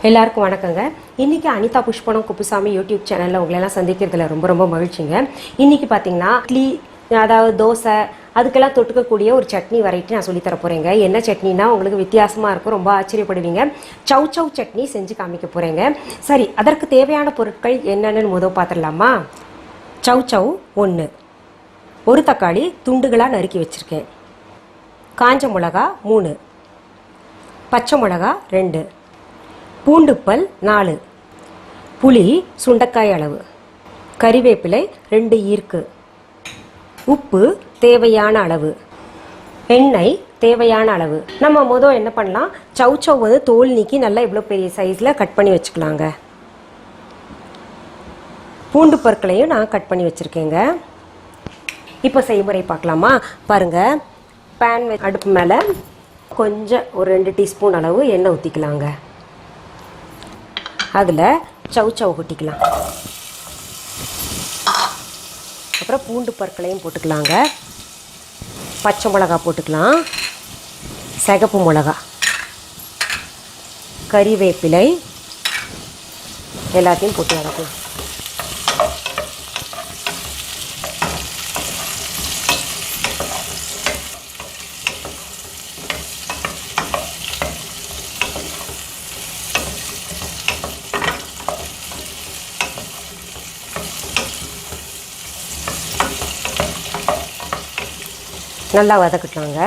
எல்லாருக்கும் வணக்கங்க. இன்னைக்கு அனிதா குப்புசாமி யூடியூப் சேனல்ல உங்களை எல்லாம் சந்திக்கிறதுல ரொம்ப மகிழ்ச்சிங்க. இன்னைக்கு பாத்தீங்கன்னா இட்லி, அதாவது தோசை, அதுக்கெல்லாம் தொட்டுக்கக்கூடிய ஒரு சட்னி வெரைட்டி நான் சொல்லி தர போறேங்க. என்ன சட்னினா உங்களுக்கு வித்தியாசமா இருக்கும், ரொம்ப ஆச்சரியப்படுவீங்க. சவ் சவ் சட்னி செஞ்சு காமிக்க போறேங்க. சரி, அதற்கு தேவையான பொருட்கள் என்னென்னு முதல் பார்த்துடலாமா? சவ் சவ் 1, ஒரு தக்காளி துண்டுகளா நறுக்கி வச்சிருக்கேன், காஞ்ச மிளகா 3, பச்சை மிளகா 2, பூண்டுப்பல் 4, புளி சுண்டைக்காய் அளவு, கறிவேப்பிலை 2 ஈர்க்கு, உப்பு தேவையான அளவு, எண்ணெய் தேவையான அளவு. நம்ம முதல் என்ன பண்ணலாம், சவ் சவ் வந்து தோல் நீக்கி நல்லா இவ்வளோ பெரிய சைஸில் கட் பண்ணி வச்சுக்கலாங்க. பூண்டு பற்களையும் நான் கட் பண்ணி வச்சுருக்கேங்க. இப்போ செய்முறை பார்க்கலாமா? பாருங்கள், பேன் அடுப்பு மேலே கொஞ்சம் ஒரு 2 டீஸ்பூன் அளவு எண்ணெய் ஊற்றிக்கலாங்க. அதில் சவ் சவ் கொட்டிக்கலாம். அப்புறம் பூண்டு பற்களையும் போட்டுக்கலாங்க. பச்சை மிளகா போட்டுக்கலாம், சிகப்பு மிளகா, கறிவேப்பிலை எல்லாத்தையும் போட்டு வதக்கலாம். நல்லா வதக்கிக்கலாங்க.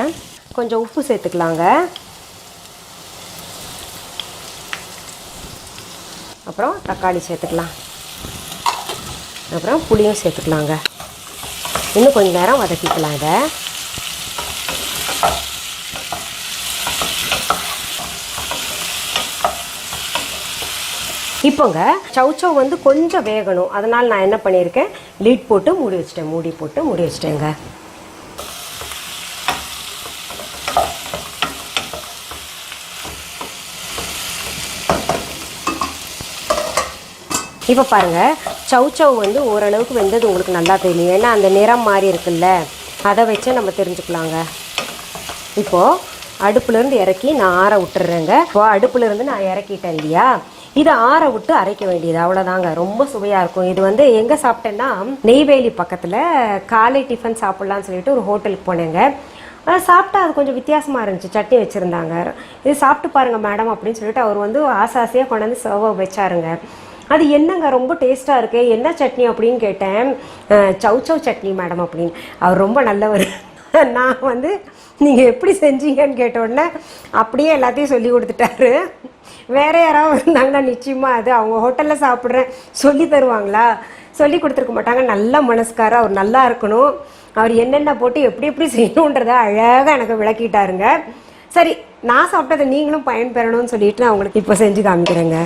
கொஞ்சம் உப்பு சேர்த்துக்கலாங்க. அப்புறம் தக்காளி சேர்த்துக்கலாம். அப்புறம் புளியும் சேர்த்துக்கலாங்க. இன்னும் கொஞ்சம் நேரம் வதக்கிக்கலாம் இதை. இப்போங்க சவ் சவ் வந்து கொஞ்சம் வேகணும், அதனால் நான் என்ன பண்ணியிருக்கேன், லீட் போட்டு மூடி வச்சிட்டேன். மூடி வச்சிட்டேங்க. இப்போ பாருங்கள், சவ் சவ் வந்து ஓரளவுக்கு வெந்தது உங்களுக்கு நல்லா தெரியும். ஏன்னா அந்த நிறம் மாறி இருக்குல்ல, அதை வச்சு நம்ம தெரிஞ்சுக்கலாங்க. இப்போது அடுப்புலேருந்து இறக்கி நான் ஆற விட்டுறேங்க. இப்போது அடுப்புலேருந்து நான் இறக்கிட்டேன் இல்லையா, இதை ஆற விட்டு அரைக்க வேண்டியது, அவ்வளோதாங்க. ரொம்ப சுவையாக இருக்கும். இது வந்து எங்கே சாப்பிட்டேன்னா, நெய்வேலி பக்கத்தில் காலை டிஃபன் சாப்பிட்லான்னு சொல்லிட்டு ஒரு ஹோட்டலுக்கு போனேங்க. சாப்பிட்டா அது கொஞ்சம் வித்தியாசமாக இருந்துச்சு. சட்னி வச்சுருந்தாங்க. இது சாப்பிட்டு பாருங்கள் மேடம் அப்படின்னு சொல்லிட்டு அவர் வந்து ஆசையாக கொண்டாந்து சர்வ் வச்சாருங்க. அது என்னங்க ரொம்ப டேஸ்ட்டாக இருக்கு, என்ன சட்னி அப்படின்னு கேட்டேன். சவ் சவ் சட்னி மேடம் அப்படின்னு. அவர் ரொம்ப நல்லவர். நான் வந்து நீங்கள் எப்படி செஞ்சீங்கன்னு கேட்டோடனே அப்படியே எல்லாத்தையும் சொல்லி கொடுத்துட்டாரு. வேறு யாராவது இருந்தாங்கன்னா நிச்சயமாக அது அவங்க ஹோட்டலில் சாப்பிட்றேன் சொல்லி தருவாங்களா? சொல்லி கொடுத்துருக்க மாட்டாங்க. நல்ல மனசுக்காரர் அவர், நல்லா இருக்கணும். அவர் என்னென்ன போட்டு எப்படி செய்யணுன்றதை அழகாக எனக்கு விளக்கிட்டாருங்க. சரி, நான் சாப்பிட்டதை நீங்களும் பயன்பெறணும்னு சொல்லிட்டு நான் உங்களுக்கு இப்போ செஞ்சு காமிக்கிறேங்க.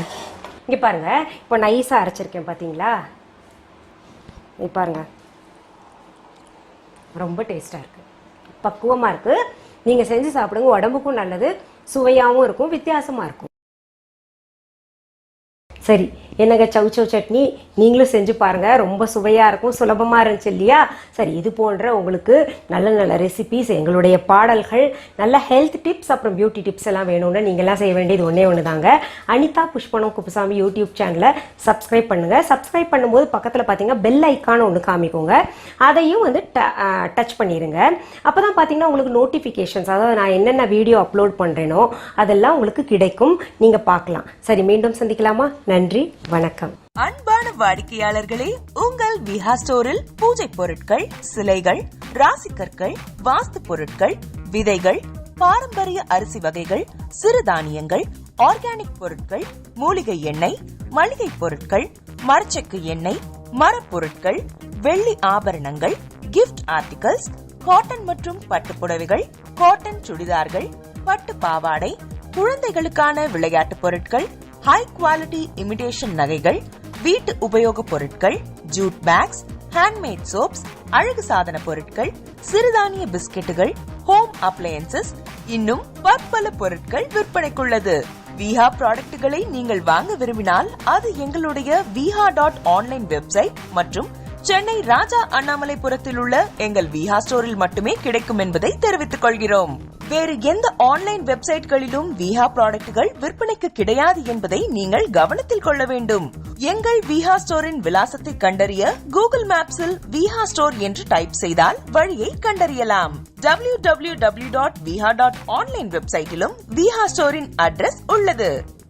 இங்கே பாருங்கள், இப்போ நைஸாக அரைச்சிருக்கேன் பார்த்தீங்களா? இங்கே பாருங்கள், ரொம்ப டேஸ்ட்டாக இருக்குது, பக்குவமாக இருக்குது. நீங்கள் செஞ்சு சாப்பிடுங்க, உடம்புக்கும் நல்லது, சுவையாகவும் இருக்கும், வித்தியாசமாக இருக்கும். சரி, என்னங்க சவ் சவ் சட்னி நீங்களும் செஞ்சு பாருங்கள். ரொம்ப சுவையாக இருக்கும், சுலபமாக இருந்துச்சு இல்லையா? சரி, இது போன்ற உங்களுக்கு நல்ல ரெசிபிஸ், எங்களுடைய பாடல்கள், நல்ல ஹெல்த் டிப்ஸ், அப்புறம் பியூட்டி டிப்ஸ் எல்லாம் வேணும்னு நீங்கள்லாம் செய்ய வேண்டியது ஒன்று தாங்க. அனிதா குப்புசாமி யூடியூப் சேனலை சப்ஸ்கிரைப் பண்ணுங்கள். சப்ஸ்கிரைப் பண்ணும்போது பக்கத்தில் பார்த்தீங்கன்னா பெல் ஐக்கான ஒன்று காமிக்கோங்க, அதையும் வந்து டச் பண்ணிடுங்க. அப்போ தான் பார்த்தீங்கன்னா உங்களுக்கு நோட்டிஃபிகேஷன்ஸ், அதாவது நான் என்னென்ன வீடியோ அப்லோட் பண்ணுறேனோ அதெல்லாம் உங்களுக்கு கிடைக்கும், நீங்கள் பார்க்கலாம். சரி, மீண்டும் சந்திக்கலாமா? நன்றி, வணக்கம். அன்பான வாடிக்கையாளர்களே, உங்கள் விஹா ஸ்டோரில் பூஜை பொருட்கள், சிலைகள், ராசிக்கற்கள், வாஸ்து பொருட்கள், விதைகள், பாரம்பரிய அரிசி வகைகள், சிறுதானியங்கள், ஆர்கானிக் பொருட்கள், மூலிகை எண்ணெய், மளிகை பொருட்கள், மரச்செக்கு எண்ணெய், மரப்பொருட்கள், வெள்ளி ஆபரணங்கள், கிஃப்ட் ஆர்டிகல்ஸ், காட்டன் மற்றும் பட்டு புடவைகள், காட்டன் சுடிதார்கள், பட்டு பாவாடை, குழந்தைகளுக்கான விளையாட்டு பொருட்கள், ஹை குவாலிட்டி இமிடேஷன் நகைகள், வீட்டு உபயோக பொருட்கள், ஜூட் பேக்ஸ், ஹேண்ட்மேட் சோப்ஸ், அழகு சாதன பொருட்கள், சிறுதானிய பிஸ்கெட்டுகள், ஹோம் அப்ளையன்சஸ், இன்னும் பற்பல பொருட்கள் விற்பனைக்குள்ளது. விஹா ப்ராடக்ட்களை நீங்கள் வாங்க விரும்பினால் அது எங்களுடைய viha.online வெப்சைட் மற்றும் சென்னை ராஜா அண்ணாமலைபுரத்தில் உள்ள எங்கள் விஹா ஸ்டோரில் மட்டுமே கிடைக்கும் என்பதை தெரிவித்துக் கொள்கிறோம். வேறு எந்த ஆன்லைன் வெப்சைட்களிலும் விஹா ப்ராடக்ட்கள் விற்பனைக்கு கிடையாது என்பதை நீங்கள் கவனத்தில் கொள்ள வேண்டும். எங்கள் விஹா ஸ்டோரின் விலாசத்தை கண்டறிய கூகுள் மேப்ஸில் விஹா ஸ்டோர் என்று டைப் செய்தால் வழியை கண்டறியலாம். www.viha.online வெப்சைட்டிலும் விஹா ஸ்டோரின் அட்ரஸ் உள்ளது.